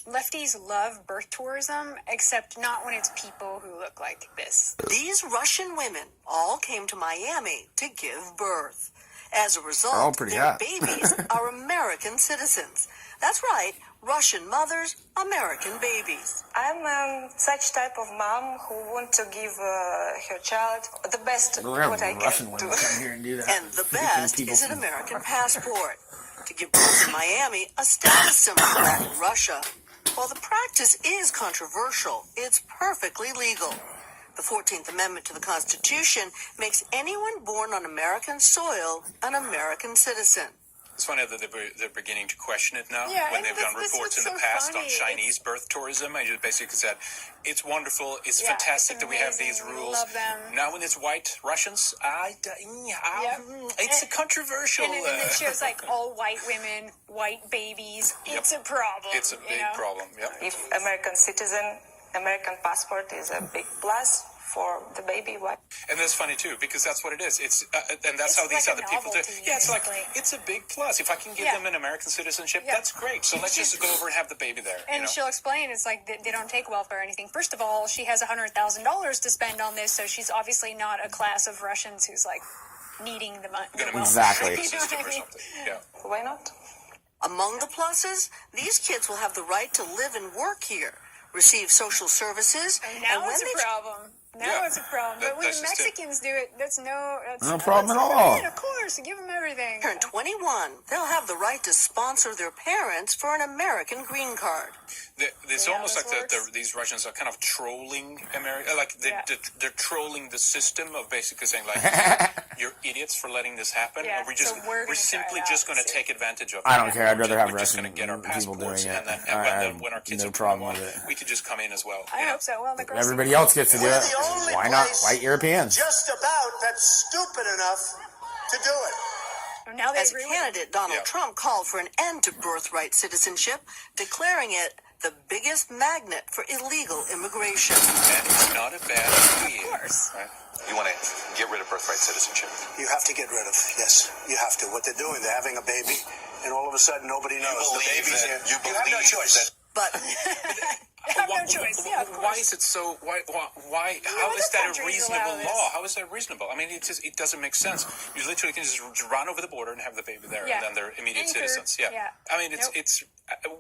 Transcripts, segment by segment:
Lefties love birth tourism, except not when it's people who look like this. These Russian women all came to Miami to give birth. As a result, their babies are American citizens. That's right, Russian mothers, American babies. I'm such type of mom who want to give her child the best what I Russian can do. women come here and do that. And the best is an American passport. To give birth in Miami, a status symbol back in Russia. While the practice is controversial, it's perfectly legal. The 14th Amendment to the Constitution makes anyone born on American soil an American citizen. It's funny that they're beginning to question it now when they've done reports in the so past funny. on Chinese birth tourism. I just basically said, it's wonderful, it's fantastic that we have these rules. Love them. Now when it's white Russians, it's a controversial. And it shows like all white women, white babies. It's a problem. It's a big problem. Yep. If American citizen, American passport is a big plus for the baby. What? And that's funny too, because that's what it is. It's and that's how these like other a people do. novelty, Yeah, it's like basically. it's a big plus. If I can give them an American citizenship, that's great. So let's just go over and have the baby there. And she'll explain it's like they don't take welfare or anything. First of all, she has $100,000 to spend on this, so she's obviously not a class of Russians who's like needing the money. Exactly. You know what I mean? Yeah. Why not? Among the pluses, these kids will have the right to live and work here, receive social services, Now and when it's a problem. Now it's a problem. But when the Mexicans do it, that's no problem at all. Of course, give them everything. Turn 21, they'll have the right to sponsor their parents for an American green card. It's almost like these Russians are kind of trolling America. Like they're trolling the system of basically saying like, you're idiots for letting this happen. Yeah, we're simply just going to take advantage of it. I don't care. I'd rather have we're just Russian going to get our people doing passports, it. and then when our kids no are problem born, with it. we could just come in as well. I hope so. Well, the girls Everybody else gets to do it. Why not white Europeans? Just about that's stupid enough to do it. Now they As candidate, Donald Trump called for an end to birthright citizenship, declaring it the biggest magnet for illegal immigration. And it's not a bad idea. Of course. Right? You want to get rid of birthright citizenship? You have to get rid of. Yes, you have to. What they're doing, they're having a baby, and all of a sudden nobody knows the baby's here. You have no choice. But have no choice. Yeah, of why course. is it so? Why? How is that a reasonable law? How is that reasonable? I mean, it doesn't make sense. You literally can just run over the border and have the baby there, and then they're immediate citizens. Yeah. I mean, it's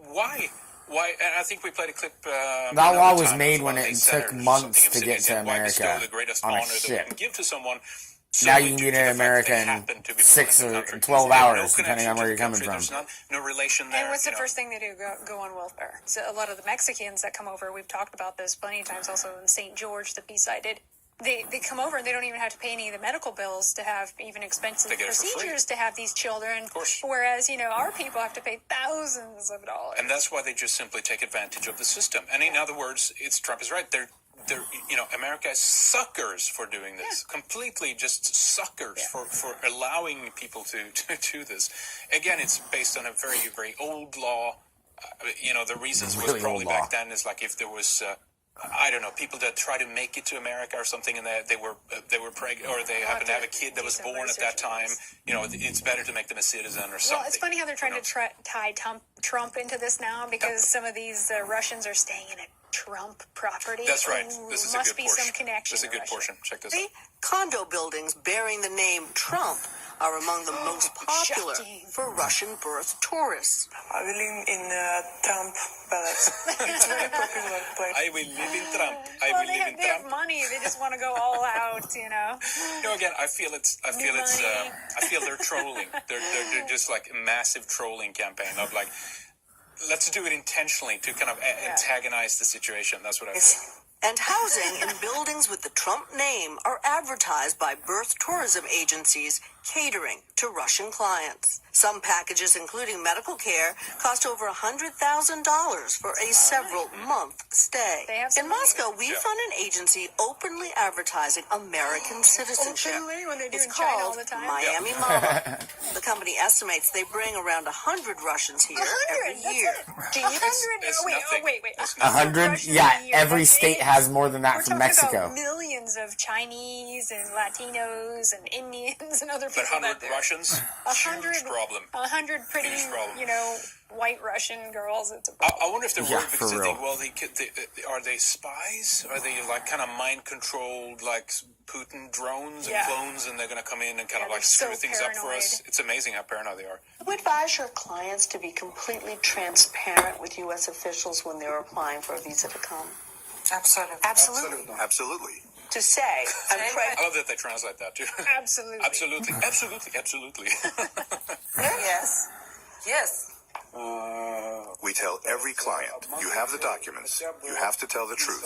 why? Why? And I think we played a clip. That law was made when it took months to get to America on a ship. Give to someone. Now you can get in America in 6 or 12 hours, depending on where you're coming from. There's no relation there. And what's the first thing they do? Go on welfare. So a lot of the Mexicans that come over, we've talked about this plenty of times also in St. George, the B-side did. They come over and they don't even have to pay any of the medical bills to have even expensive procedures to have these children. Of course. Whereas, our people have to pay thousands of dollars. And that's why they just simply take advantage of the system. And in other words, Trump is right. They're America is suckers for doing this. Completely just suckers for allowing people to do this. Again, it's based on a very, very old law. The reasons Really was probably old law. back then is like if there was, I don't know, people that try to make it to America or something, and they were pregnant or they happen to have a kid that was born at that time. It's better to make them a citizen or something. Well, it's funny how they're trying to tie Trump into this now because some of these Russians are staying in a Trump property. That's right. Ooh, This is a must good be portion. some connection. This is a good to portion. Check this the out. condo buildings bearing the name Trump are among the most popular Shocking. for Russian birth tourists. I will live in Trump Palace. It's a very popular place. I will live in Trump. I Well, will live in they have Trump. money. They just want to go all out, Again, I feel they're trolling. They're just like a massive trolling campaign of like, let's do it intentionally to kind of antagonize the situation. That's what I feel. And housing in buildings with the Trump name are advertised by birth tourism agencies catering to Russian clients. Some packages, including medical care, cost over $100,000 for a several-month stay. In Moscow, we found an agency openly advertising American citizenship. It's called Miami Mama. The company estimates they bring around 100 Russians here every year. 100? Wait. 100? Yeah, every state has more than that We're from talking Mexico. about millions of Chinese and Latinos and Indians and other but people 100 that Russians, 100 huge problem. 100 pretty, Huge problem. white Russian girls. It's a I wonder if they're Yeah, worried because for they think, real. well, are they spies? Are they like kind of mind controlled, like Putin drones and Yeah. clones, and they're going to come in and kind of they're like screw so things up for us? paranoid. It's amazing how paranoid they are. You advise your clients to be completely transparent with U.S. officials when they're applying for a visa to come. Absolutely. Absolutely. Absolutely. To say, I'm pregnant. I love that they translate that too. Absolutely. Absolutely, absolutely, absolutely. Yes. Yes. We tell every client, you have the documents, you have to tell the truth.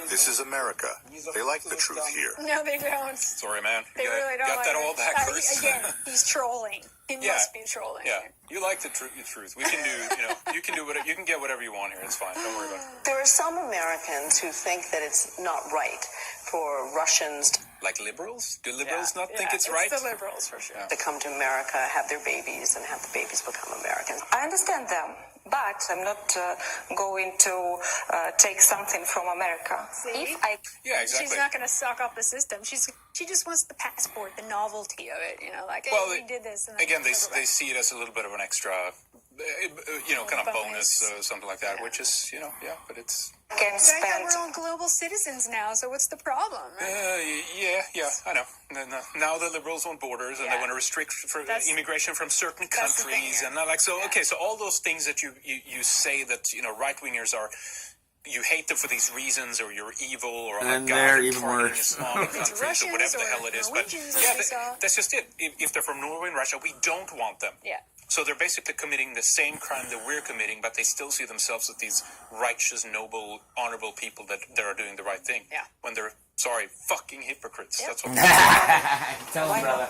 This is America. They like the truth here. No, they don't. Sorry, man. They You really don't. got like that it. all backwards. Again, he's trolling. He Yeah. must be trolling. Yeah, you like the truth. We can do, you can do whatever, you can get whatever you want here. It's fine. Don't worry about it. There are some Americans who think that it's not right for Russians Like liberals? Do liberals not Yeah, think it's right? the liberals for sure. to come to America, have their babies, and have the babies become Americans. I understand them, but I'm not going to take something from America. See? If I Yeah, exactly. She's not going to suck up the system. She just wants the passport, the novelty of it. Like, hey, Well, we did this. And then Again, they go back. see it as a little bit of an extra, kind of bonus, something like that, which is, yeah, but it's... can But I thought spend we're all global citizens now, so what's the problem? Right? Yeah, I know. Now the liberals want borders, and they Yeah. want to restrict That's- immigration from certain that's the thing, countries, yeah. and not like so. Yeah. Okay, so all those things that you say that right wingers are. You hate them for these reasons, or you're evil, or oh my And God, they're you're even targeting worse. Islamic countries, or Russians whatever the or hell it is. But Norwegians, as yeah, we saw. that's just it. If they're from Norway and Russia, we don't want them. Yeah. So they're basically committing the same crime that we're committing, but they still see themselves as these righteous, noble, honorable people that are doing the right thing. Yeah. When they're, fucking hypocrites. Yep. That's what Tell him, brother.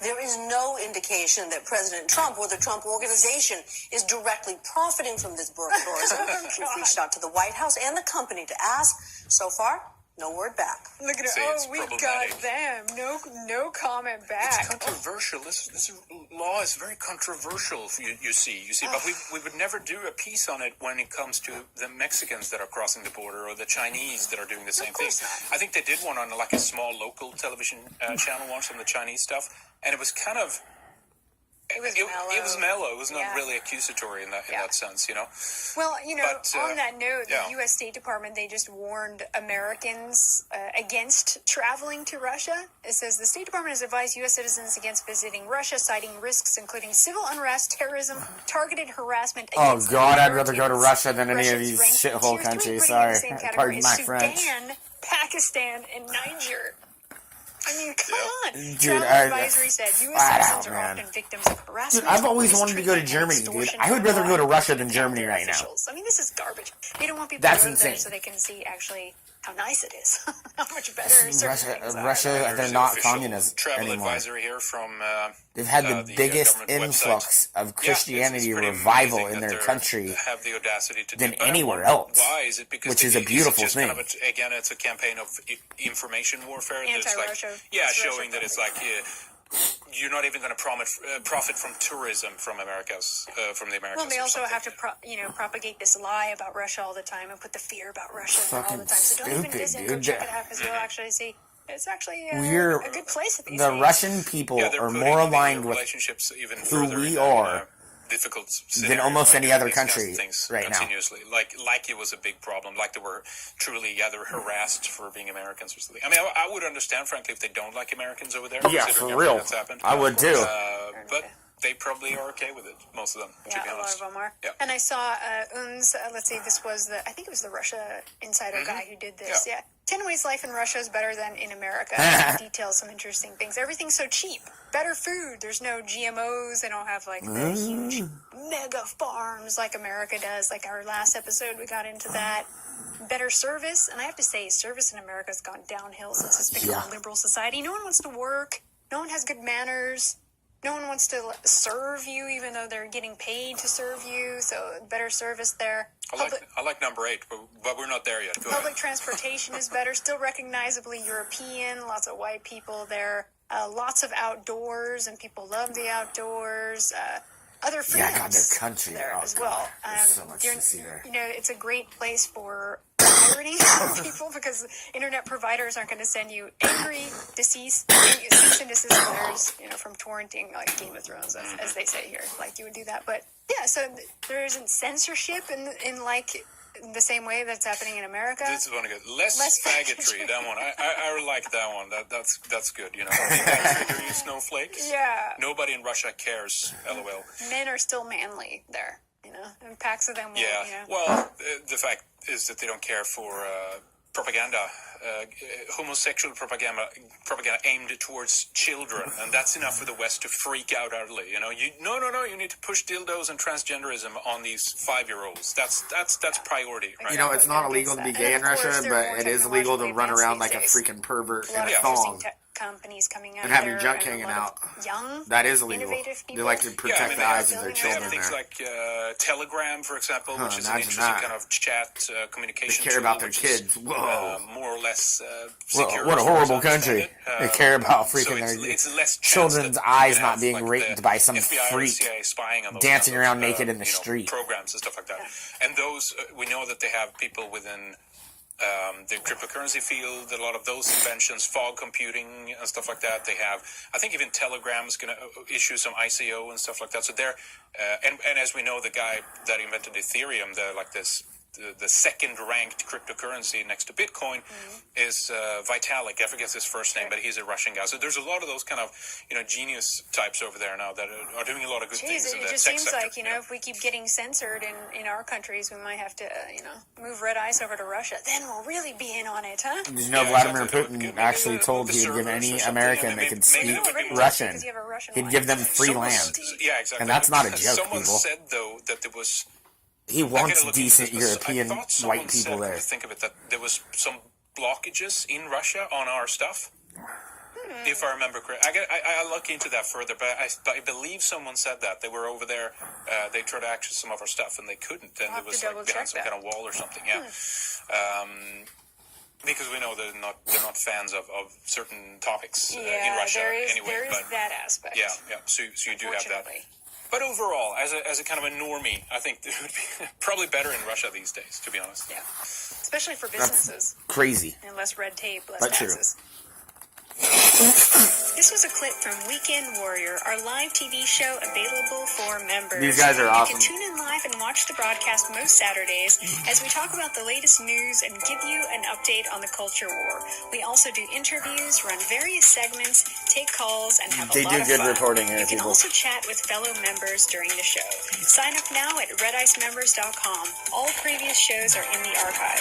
There is no indication that President Trump or the Trump organization is directly profiting from this birth tourism. We've reached out to the White House and the company to ask. So far, no word back. Look at it. See, it's Oh, we got problematic. them. No comment It's back. controversial. This law is very controversial. You see, but we would never do a piece on it when it comes to the Mexicans that are crossing the border or the Chinese that are doing the same thing. course not. I think they did one on like a small local television channel once on the Chinese stuff, and it was kind of. It was It mellow. was mellow. It was not Yeah. really accusatory in that Yeah. sense, Well, But, on that note, yeah. the U.S. State Department, they just warned Americans against traveling to Russia. It says the State Department has advised U.S. citizens against visiting Russia, citing risks including civil unrest, terrorism, targeted harassment. Oh, against God, I'd rather go to Americans. Russia than any of Russia's these ranked shithole tier 3, countries. putting in the Sorry. same category Pardon as my French. Sudan, Pakistan, and Niger. I mean, come on. Dude, Travel advisory said U.S. flat citizens out, are man. often victims of harassment. Dude, I've always wanted to go to mistreatment, Germany, dude. extortion, I would rather go to fraud Russia than from Germany their right now. officials. I mean, this is garbage. They don't want people That's to go there insane. so they can see actually how nice it is, how much better certain things are. Russia, There's they're the not official communist travel anymore. advisory here from. They've had the biggest government influx website. of Yeah, Christianity it's pretty revival amazing in that their they country have the audacity to than do it. But I anywhere wonder else, Why is it? Because which is a it's beautiful just thing. Kind of again, it's a campaign of information warfare. That's Anti-Russia. like, yeah, It's showing that Russia it's like you're not even going to profit from tourism from the Americas. Well, they or also something. have to, propagate this lie about Russia all the time and put the fear about Russia in there all Fucking the time. So don't even stupid, visit. Go dude. check it out because you'll actually see it's actually We're a good place these the days. Russian people Yeah, they're are putting more the aligned with relationships even who further we in are difficult than almost any other these kinds of country things right now. continuously. Like it was a big problem. Like they were truly they were harassed for being Americans or something. I mean, I would understand frankly if they don't like Americans over there. Yeah, considering for everything real. that's happened. I would too. But they probably are okay with it. Most of them, to be Yeah, a lot honest. of them are. Yeah. And I saw UNS, let's see, this was I think it was the Russia Insider guy who did this. Yeah. 10 ways life in Russia is better than in America. It details some interesting things. Everything's so cheap. Better food. There's no GMOs. They don't have like the huge mega farms like America does. Like our last episode, we got into that. Better service. And I have to say, service in America has gone downhill since it's become a liberal society. No one wants to work. No one has good manners. No one wants to serve you, even though they're getting paid to serve you. So better service there. I like number 8, but we're not there yet. Go Public ahead. transportation is better. Still recognizably European. Lots of white people there. Lots of outdoors, and people love the outdoors. Other freedoms God, their country there oh, as God. well. There's so much to see there. It's a great place for pirating people because internet providers aren't going to send you angry, cease and desist letters, from torrenting like Game of Thrones, as they say here. Like you would do that, but yeah. So there isn't censorship in like the same way that's happening in America. This is one good. Less faggotry. That one. I like that one. That's good. You snowflakes. Yeah. Nobody in Russia cares. LOL. Men are still manly there. And packs of them. Well, the fact is that they don't care for propaganda, homosexual propaganda aimed towards children, and that's enough for the West to freak out utterly. You need to push dildos and transgenderism on these 5-year-olds. That's priority, right? It's not illegal to be gay in Russia, but it is illegal to run around like a freaking pervert in a thong. Companies coming out and have your there junk hanging out. Young, that is illegal. They like to protect the eyes of their children. They have things like Telegram, for example, which is an interesting kind of chat communication. They care about their kids. Whoa, more or less secure. What a horrible country! They care about freaking their children's eyes not being raped by some freak dancing around naked in the street. Programs and stuff like that, and those we know that they have people within. The cryptocurrency field, a lot of those inventions, fog computing and stuff like that. They have, I think, even Telegram is going to issue some ICO and stuff like that. So they're, and as we know, the guy that invented Ethereum, the second-ranked cryptocurrency next to Bitcoin is Vitalik. I forget his first name, but he's a Russian guy. So there's a lot of those kind of, genius types over there now that are doing a lot of good things in the tech sector. It just seems like, if we keep getting censored in our countries, we might have to, move red ice over to Russia. Then we'll really be in on it, huh? Vladimir Putin actually told he would give any American that could speak Russian, he'd give them free land. Yeah, exactly. And that's not a joke, Someone people. said, though, that there was... He wants decent European white people there. Think of it, that there was some blockages in Russia on our stuff. If I remember correctly, I look into that further, but I believe someone said that they were over there. They tried to access some of our stuff and they couldn't, and it was like behind some kind of wall or something. Yeah, because we know they're not fans of certain topics in Russia anyway. There is that aspect. Yeah. So you do have that. But overall, as a kind of a normie, I think it would be probably better in Russia these days, to be honest. Yeah, especially for businesses. That's crazy. And less red tape, less True. taxes. This was a clip from Weekend Warrior, our live TV show available for members. These guys are awesome. You can tune in live and watch the broadcast most Saturdays as we talk about the latest news and give you an update on the culture war. We also do interviews, run various segments, take calls, and have a lot of fun. They do good reporting here, You can people. also chat with fellow members during the show. Sign up now at redicemembers.com. All previous shows are in the archive.